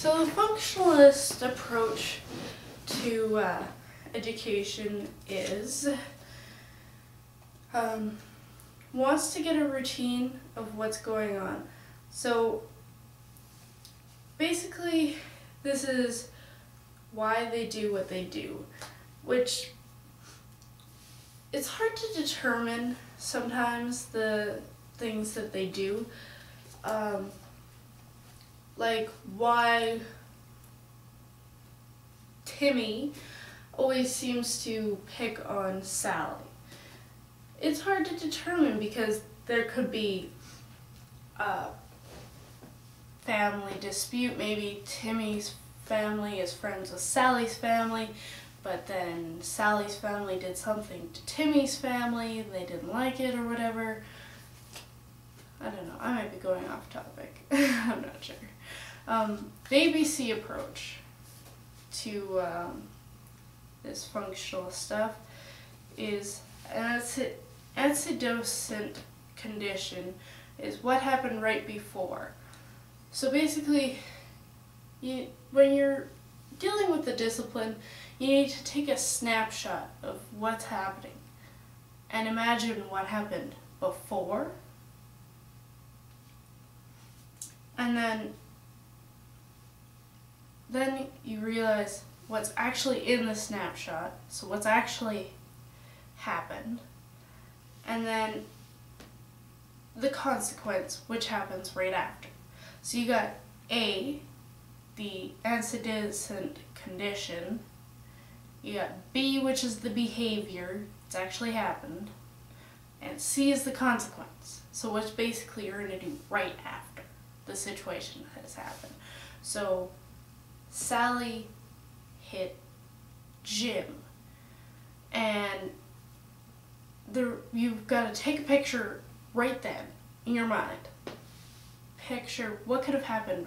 So the functionalist approach to education is wants to get a routine of what's going on. So basically this is why they do what they do, which it's hard to determine sometimes the things that they do. Like why Timmy always seems to pick on Sally. It's hard to determine because there could be a family dispute. Maybe Timmy's family is friends with Sally's family, but then Sally's family did something to Timmy's family, they didn't like it or whatever. I don't know, I might be going off topic. I'm not sure. The ABC approach to this functional stuff is an antecedent condition, is what happened right before. So basically, when you're dealing with the discipline, you need to take a snapshot of what's happening and imagine what happened before, and then you realize what's actually in the snapshot, so what's actually happened, and then the consequence, which happens right after. So you got A, the antecedent condition, you got B, which is the behavior, it's actually happened, and C is the consequence. So what's basically you're going to do right after the situation has happened. So Sally hit Jim, and you've got to take a picture right then in your mind. Picture what could have happened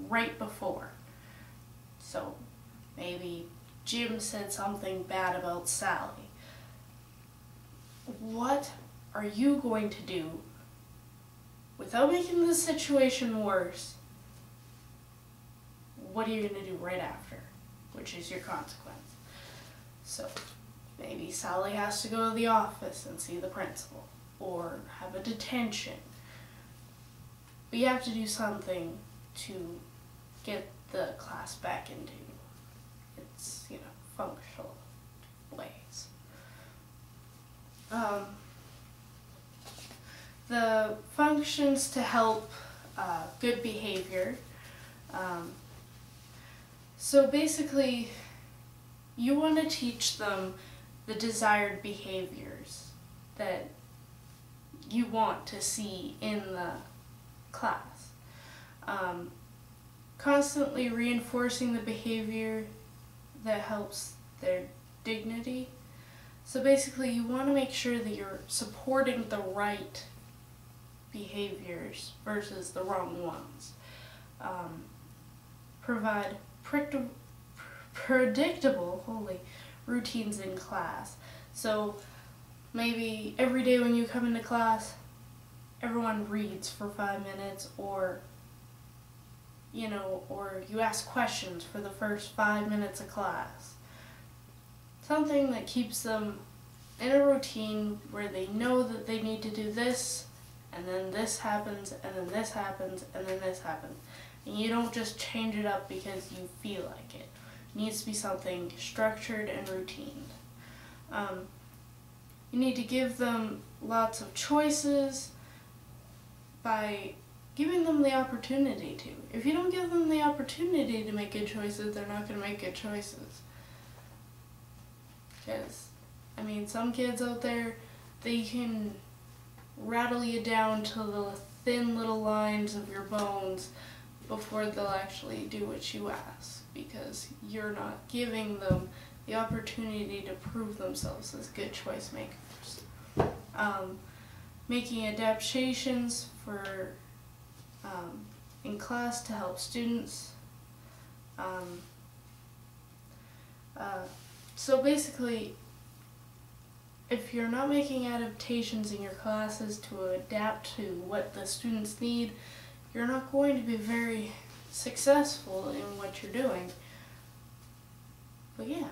right before. So maybe Jim said something bad about Sally. What are you going to do without making the situation worse? What are you going to do right after, which is your consequence? So maybe Sally has to go to the office and see the principal, or have a detention. But you have to do something to get the class back into its, functional ways. The functions to help good behavior. So basically, you want to teach them the desired behaviors that you want to see in the class. Constantly reinforcing the behavior that helps their dignity. So basically, you want to make sure that you're supporting the right behaviors versus the wrong ones. Provide predictable routines in class. So maybe every day when you come into class, everyone reads for 5 minutes, or you ask questions for the first 5 minutes of class. Something that keeps them in a routine where they know that they need to do this, and then this happens, and then this happens, and then this happens. And you don't just change it up because you feel like it. It needs to be something structured and routine. You need to give them lots of choices by giving them the opportunity to. If you don't give them the opportunity to make good choices, they're not going to make good choices. Because, some kids out there, they can rattle you down to the thin little lines of your bones before they'll actually do what you ask, because you're not giving them the opportunity to prove themselves as good choice makers. Making adaptations for in class to help students. So basically, if you're not making adaptations in your classes to adapt to what the students need, you're not going to be very successful in what you're doing. But yeah.